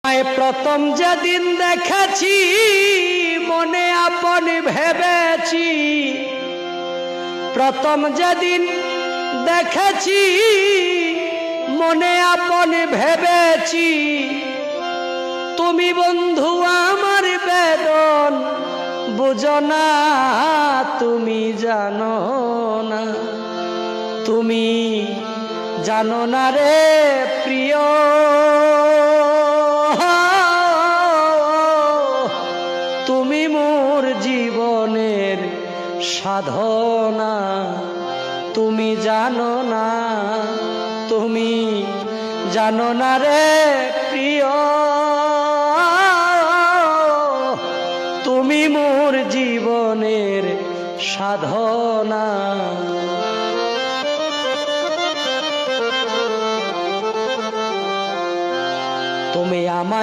প্রথম যেদিন দেখেছি মনে আপন ভেবেছি, প্রথম যেদিন দেখেছি মনে আপন ভেবেছি, তুমি বন্ধু আমার বেদন বুঝো না, তুমি জানো না, তুমি জানো না রে প্রিয়, তুমি মোর জীবনের সাধনা, তুমি জানো না, তুমি জানো না রে প্রিয়, তুমি মোর জীবনের সাধনা। তুমি আমায়